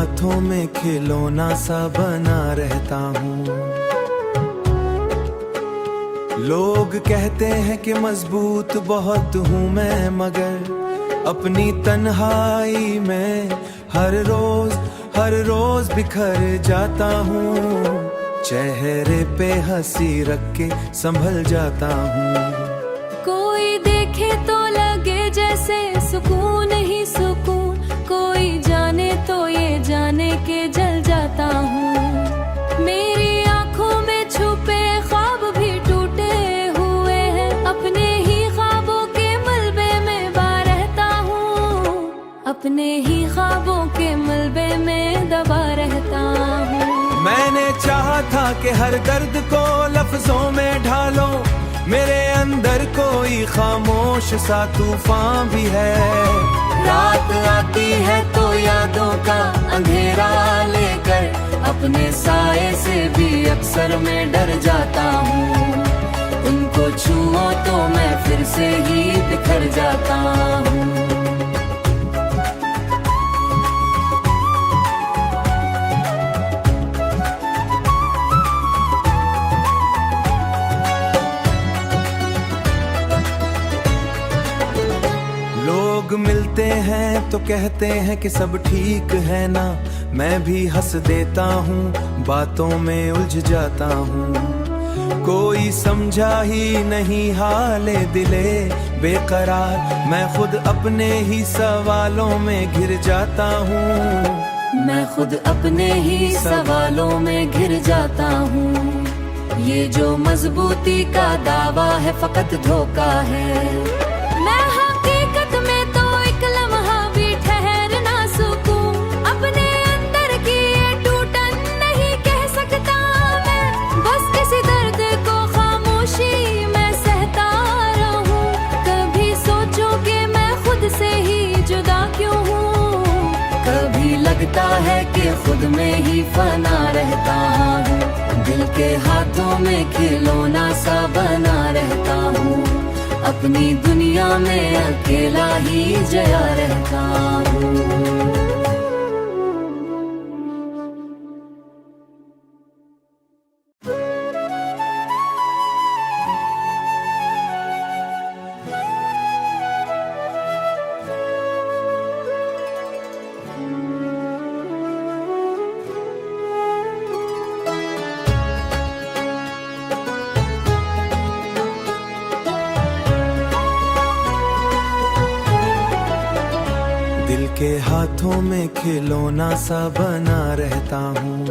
हाथों में खिलौना सा बना रहता हूँ। लोग कहते हैं कि मजबूत बहुत हूँ मैं, मगर अपनी तन्हाई में हर रोज बिखर जाता हूँ। चेहरे पे हंसी रख के संभल जाता हूँ। कोई देखे तो लगे जैसे सुकून ही सुकून, कोई जाने तो ये जाने के जल जाता हूँ। मेरी आंखों में छुपे ख्वाब भी टूटे हुए हैं, अपने ही ख्वाबों के मलबे में दबा रहता हूँ। अपने ही ख्वाबों के मलबे में दबा रहता हूँ। मैंने चाहा था कि हर दर्द को लफ्जों में ढालो, मेरे अंदर कोई खामोश सा तूफान भी है। रात आती है तो यादों का अंधेरा लेकर, अपने साए से भी अक्सर मैं डर जाता हूँ। उनको छुओ तो मैं फिर से ही बिखर जाता हूँ। लोग मिलते हैं तो कहते हैं कि सब ठीक है ना, मैं भी हंस देता हूँ, बातों में उलझ जाता हूँ। कोई समझा ही नहीं हाले दिले बेकरार, मैं खुद अपने ही सवालों में घिर जाता हूँ। मैं खुद अपने ही सवालों में घिर जाता हूँ। ये जो मजबूती का दावा है फकत धोखा है। मैं हकीकत में तो एक लम्हा भी ठहर ना सकूं, अपने अंदर की ये टूटन नहीं कह सकता मैं। बस इसी दर्द को खामोशी में सहता रहूं। कभी सोचो कि मैं खुद से ही जुदा क्यों हूँ, कभी लगता है कि खुद में ही फना रहता हूँ। दिल के हाथों में खिलौना सा बना रहता हूँ, अपनी दुनिया में अकेला ही जया रहता हूँ। दिल के हाथों में खिलौना सा बना रहता हूँ।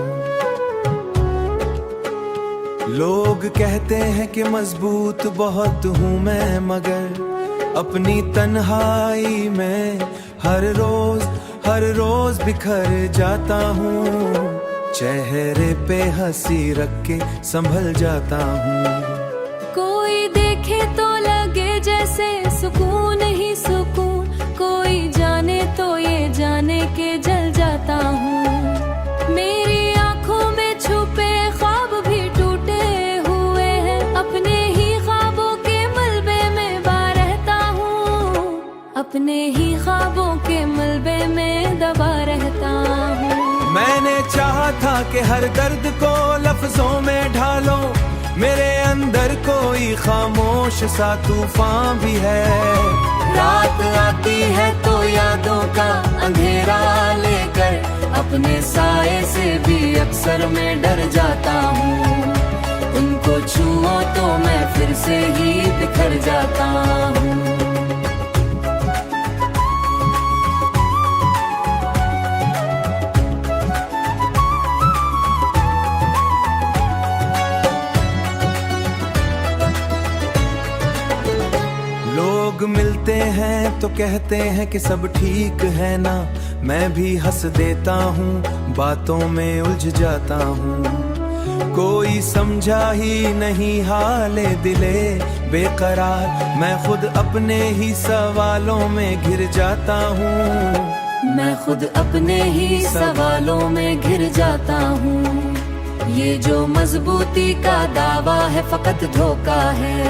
लोग कहते हैं कि मजबूत बहुत हूँ मैं, मगर अपनी तन्हाई में हर रोज बिखर जाता हूँ। चेहरे पे हंसी रख के संभल जाता हूँ। कोई देखे तो लगे जैसे सुकून ही सुकून, कोई जाने तो ये जाने के जल जाता हूँ। मेरी आंखों में छुपे ख्वाब भी टूटे हुए हैं, अपने ही ख्वाबों के मलबे में दबा रहता हूँ। अपने ही ख्वाबों के मलबे में दबा रहता हूँ। मैंने चाहा था कि हर दर्द को लफ्जों में ढालो, मेरे अंदर कोई खामोश सा तूफान भी है। रात आती है तो यादों का अंधेरा लेकर, अपने साए से भी अक्सर मैं डर जाता हूँ। उनको छुओ तो मैं फिर से ही बिखर जाता हूँ। लोग मिलते हैं तो कहते हैं कि सब ठीक है ना, मैं भी हंस देता हूँ, बातों में उलझ जाता हूँ। कोई समझा ही नहीं हाले दिले बेकरार, मैं खुद अपने ही सवालों में घिर जाता हूँ। मैं खुद अपने ही सवालों में घिर जाता हूँ। ये जो मजबूती का दावा है फकत धोखा है।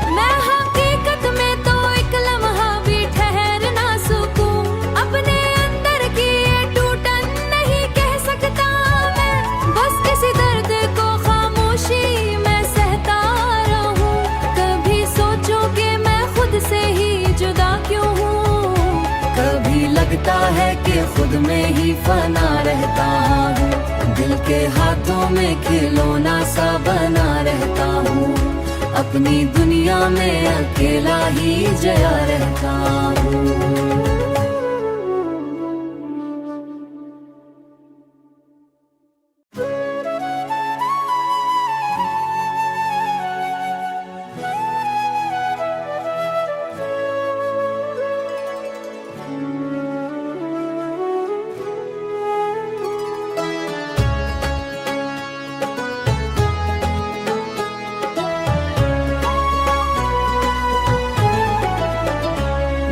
मैं हकीकत में तो एक लम्हा भी ठहर ना सकूं, अपने अंदर की ये टूटन नहीं लगता है कि खुद में ही फना रहता हूँ। दिल के हाथों में खिलौना सा बना रहता हूँ। अपनी दुनिया में अकेला ही जया रहता हूँ।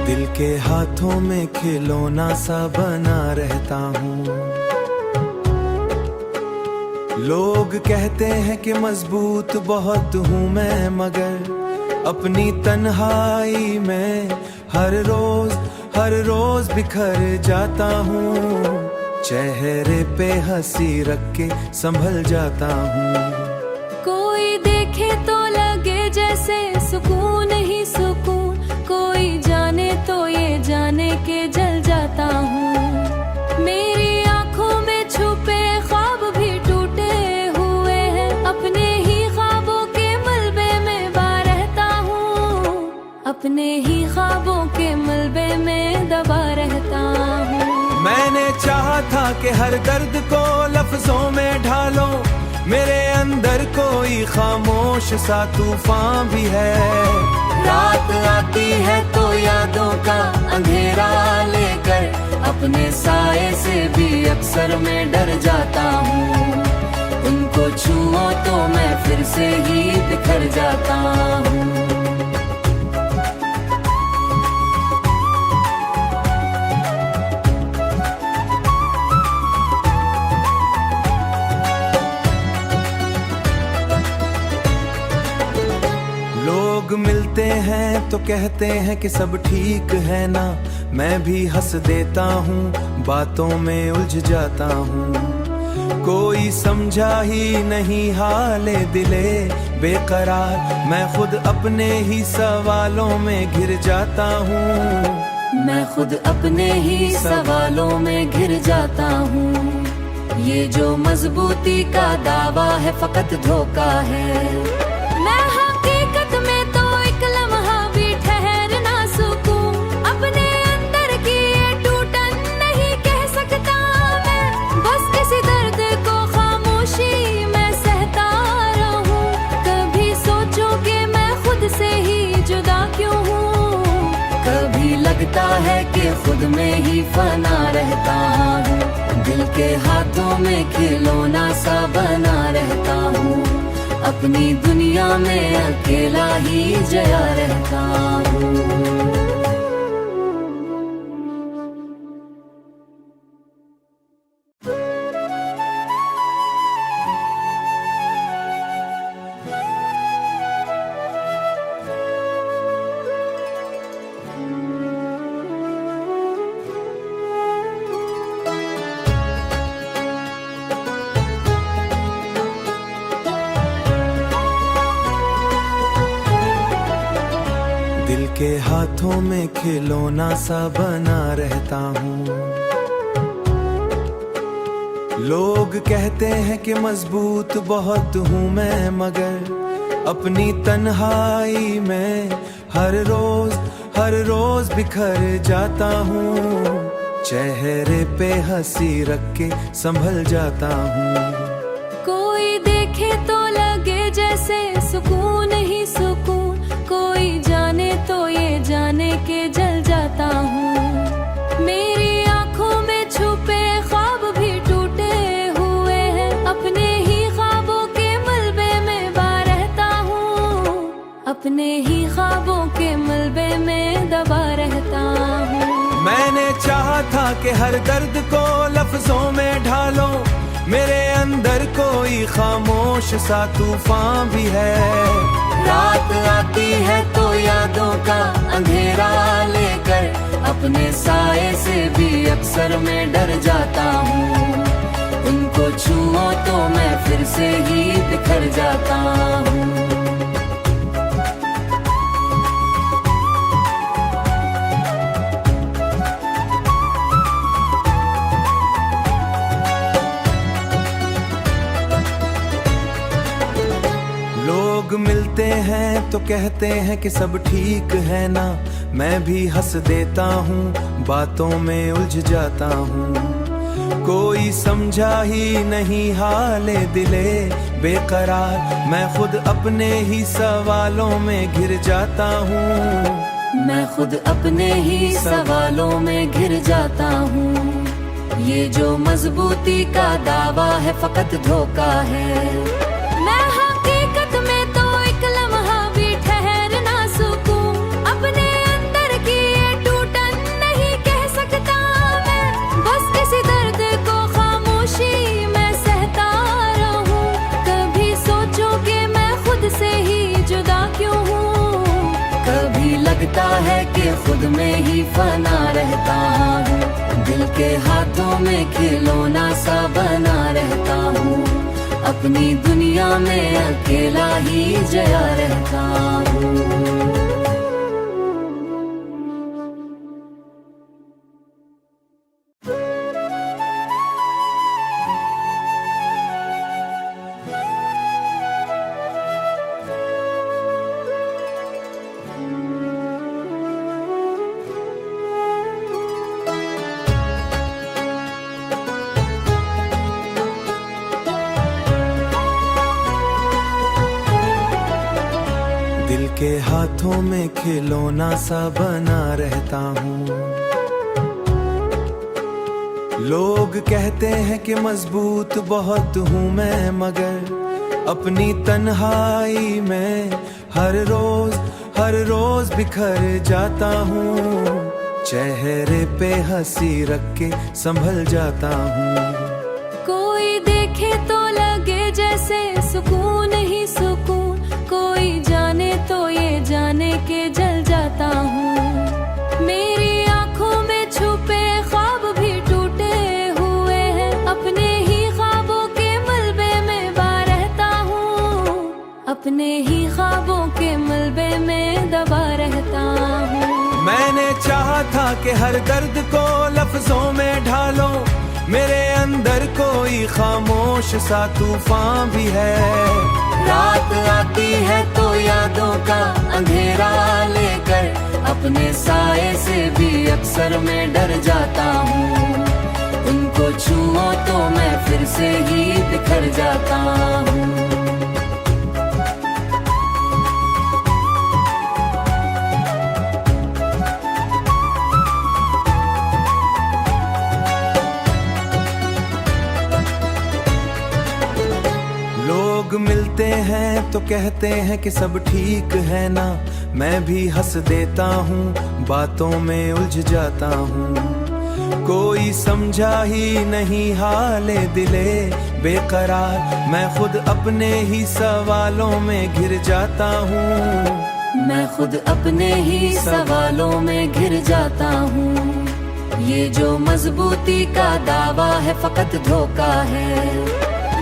दिल के हाथों में खिलौना सा बना रहता हूँ। लोग कहते हैं कि मजबूत बहुत हूँ मैं, मगर अपनी तन्हाई में हर रोज बिखर जाता हूँ। चेहरे पे हंसी रख के संभल जाता हूँ। कोई देखे तो लगे जैसे सुकून ही सुकून, कोई जाने तो ये जाने के जल जाता हूँ। मेरी आंखों में छुपे ख्वाब भी टूटे हुए हैं, अपने ही ख्वाबों के मलबे में दबा रहता हूँ। अपने ही ख्वाबों के मलबे में दबा रहता हूँ। मैंने चाहा था कि हर दर्द को लफ्जों में ढालो, मेरे अंदर कोई खामोश सा तूफान भी है। रात आती है तो यादों का अंधेरा लेकर, अपने साए से भी अक्सर मैं डर जाता हूँ। उनको छुओ तो मैं फिर से ही बिखर जाता हूँ। लोग मिलते हैं तो कहते हैं कि सब ठीक है ना, मैं भी हंस देता हूँ, बातों में उलझ जाता हूँ। कोई समझा ही नहीं हाले दिले बेकरार, मैं खुद अपने ही सवालों में घिर जाता हूँ। मैं खुद अपने ही सवालों में घिर जाता हूँ। ये जो मजबूती का दावा है फकत धोखा है। मैं हकीकत में तो एक लम्हा भी ठहर ना सकूं, अपने अंदर की ये टूटन नहीं कह सकता मैं। बस किसी दर्द को खामोशी में सहता रहूं। कभी सोचो कि मैं खुद से ही जुदा क्यों हूँ, कभी लगता है कि खुद में ही फना रहता हूँ। दिल के हाथों में खिलौना सा बना रहता हूँ। अपनी दुनिया में अकेला ही जया रहता हूँ। दिल के हाथों में खिलौना सा बना रहता हूँ। लोग कहते हैं कि मजबूत बहुत हूँ मैं, मगर अपनी तन्हाई में हर रोज बिखर जाता हूँ। चेहरे पे हंसी रख के संभल जाता हूँ। कोई देखे तो लगे जैसे सुकून ही सुकून, कोई जाने तो ये जाने के जल जाता हूँ। मेरी आंखों में छुपे ख्वाब भी टूटे हुए हैं, अपने ही ख्वाबों के मलबे में दबा रहता हूँ। अपने ही ख्वाबों के मलबे में दबा रहता हूँ। मैंने चाहा था कि हर दर्द को लफ्जों में ढालो, मेरे अंदर कोई खामोश सा तूफान भी है। रात आती है तो यादों का अंधेरा लेकर, अपने साए से भी अक्सर मैं डर जाता हूँ। उनको छुओ तो मैं फिर से ही बिखर जाता हूँ। मिलते हैं तो कहते हैं कि सब ठीक है ना, मैं भी हंस देता हूँ, बातों में उलझ जाता हूँ। कोई समझा ही नहीं हाले दिले बेकरार, मैं खुद अपने ही सवालों में घिर जाता हूँ। मैं खुद अपने ही सवालों में घिर जाता हूँ। ये जो मजबूती का दावा है फकत धोखा है। मैं हकीकत में तो एक लम्हा भी ठहर ना सकूं, अपने अंदर की ये टूटन नहीं कह सकता मैं। बस इसी दर्द को खामोशी में सहता रहूं। कभी सोचो कि मैं खुद से ही जुदा क्यों हूँ, कभी लगता है कि खुद में ही फना रहता हूँ। दिल के हाथों में खिलौना सा बना रहता हूँ, अपनी दुनिया में अकेला ही जया रहता हूँ। दिल के हाथों में खिलौना सा बना रहता हूँ। लोग कहते हैं कि मजबूत बहुत हूँ मैं, मगर अपनी तन्हाई में हर रोज बिखर जाता हूँ। चेहरे पे हंसी रख के संभल जाता हूँ। कोई देखे तो लगे जैसे सुकून ही सुकून, कोई जाने तो ये जाने के जल जाता हूँ। मेरी आंखों में छुपे ख्वाब भी टूटे हुए हैं, अपने ही ख्वाबों के मलबे में बा रहता हूँ, अपने ही ख्वाबों के मलबे में दबा रहता हूँ। मैंने चाहा था कि हर दर्द को लफ्जों में ढालो, मेरे अंदर कोई खामोश सा तूफान भी है। रात आती है तो यादों का अंधेरा लेकर, अपने साए से भी अक्सर मैं डर जाता हूँ। उनको छुओ तो मैं फिर से ही बिखर जाता हूँ। लोग मिलते हैं तो कहते हैं कि सब ठीक है ना, मैं भी हंस देता हूँ, बातों में उलझ जाता हूँ। कोई समझा ही नहीं हाले दिले बेकरार, मैं खुद अपने ही सवालों में घिर जाता हूँ। मैं खुद अपने ही सवालों में घिर जाता हूँ। ये जो मजबूती का दावा है फकत धोखा है।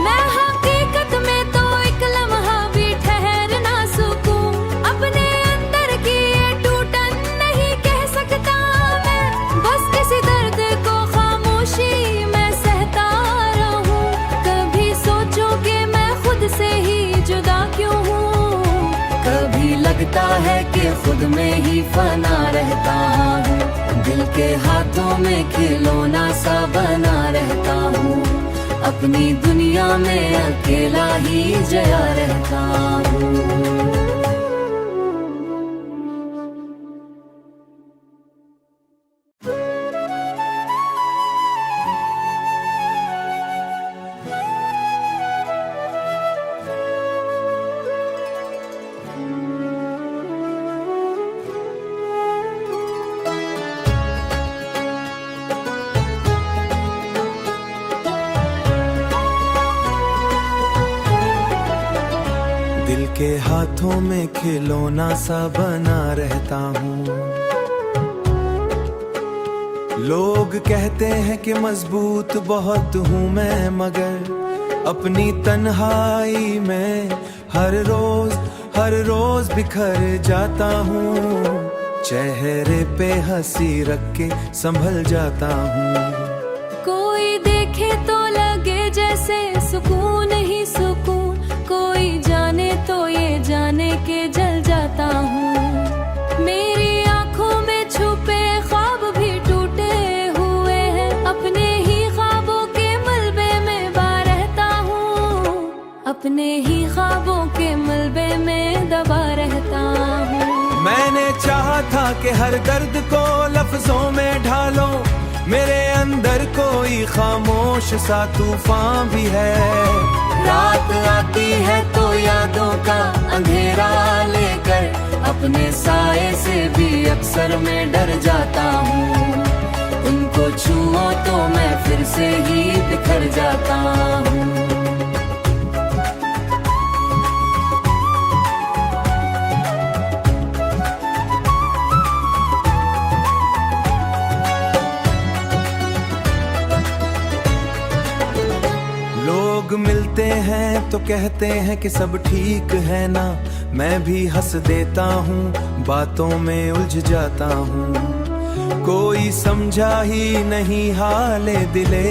मैं हकीकत में तो एक लम्हा भी ठहर ना सकूं, अपने अंदर की ये टूटन नहीं कह सकता मैं। बस इसी दर्द को खामोशी में सहता रहूं। कभी सोचो कि मैं खुद से ही जुदा क्यों हूँ, कभी लगता है कि खुद में ही फना रहता हूँ। दिल के हाथों में खिलौना सा बना रहता हूँ, अपनी दुनिया में अकेला ही जया रहता हूँ। दिल के हाथों में खिलौना सा बना रहता हूँ। लोग कहते हैं कि मजबूत बहुत हूँ मैं, मगर अपनी तन्हाई में हर रोज बिखर जाता हूँ। चेहरे पे हंसी रख के संभल जाता हूँ। कोई देखे तो लगे जैसे सुकून ही सुकून, कोई जाने तो ये जाने के जल जाता हूँ। मेरी आंखों में छुपे ख्वाब भी टूटे हुए हैं, अपने ही ख्वाबों के मलबे में दबा रहता हूँ, अपने ही ख्वाबों के मलबे में दबा रहता हूँ। मैंने चाहा था कि हर दर्द को लफ्जों में ढालो, मेरे अंदर कोई खामोश सा तूफान भी है। रात आती है तो यादों का अंधेरा लेकर, अपने साए से भी अक्सर मैं डर जाता हूँ। उनको छुओ तो मैं फिर से ही बिखर जाता हूँ। लोग मिलते हैं तो कहते हैं कि सब ठीक है ना, मैं भी हंस देता हूँ, बातों में उलझ जाता हूँ। कोई समझा ही नहीं हाले दिले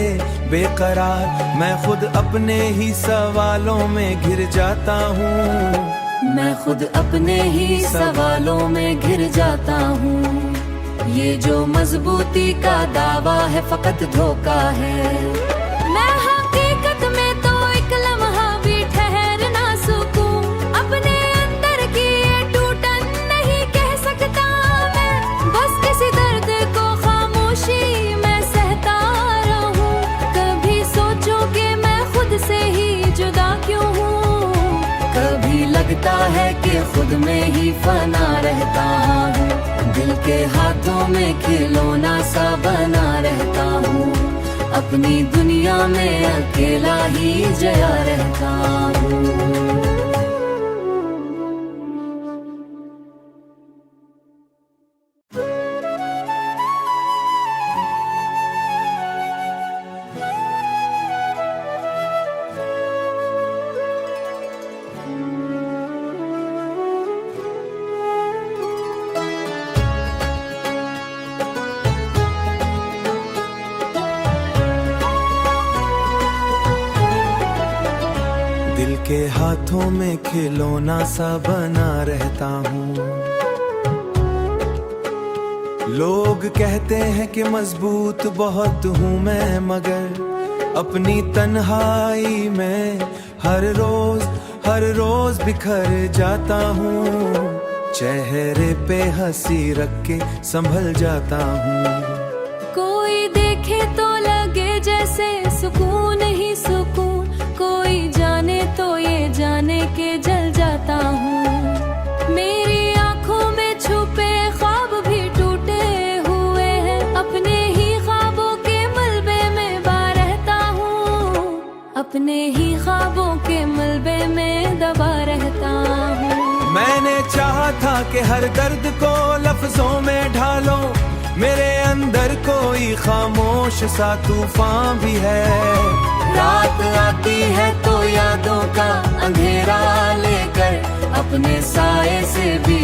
बेकरार, मैं खुद अपने ही सवालों में घिर जाता हूँ। मैं खुद अपने ही सवालों में घिर जाता हूँ। ये जो मजबूती का दावा है फकत धोखा है। मैं हकीकत में तो एक लम्हा भी ठहर ना सकूं, अपने अंदर की ये टूटन नहीं कह सकता मैं। बस इसी दर्द को खामोशी में सहता रहूं। कभी सोचो कि मैं खुद से ही जुदा क्यों हूँ, कभी लगता है कि खुद में ही फना रहता हूँ। दिल के हाथों में खिलौना सा बना रहता हूँ, अपनी दुनिया में अकेला ही जया रहता हूँ। दिल के हाथों में खिलौना सा बना रहता हूँ। लोग कहते हैं कि मजबूत बहुत हूँ मैं, मगर अपनी तन्हाई में हर रोज बिखर जाता हूँ। चेहरे पे हंसी रख के संभल जाता हूँ। कोई देखे तो लगे जैसे सुकून ही सुकून, कोई जाने तो ये जाने के जल जाता हूँ। मेरी आंखों में छुपे ख्वाब भी टूटे हुए हैं, अपने ही ख्वाबों के मलबे में दबा रहता हूँ, अपने ही ख्वाबों के मलबे में दबा रहता हूँ। मैंने चाहा था कि हर दर्द को लफ्जों में ढालो, मेरे अंदर कोई खामोश सा तूफान भी है। रात आती है तो यादों का अंधेरा लेकर, अपने साए से भी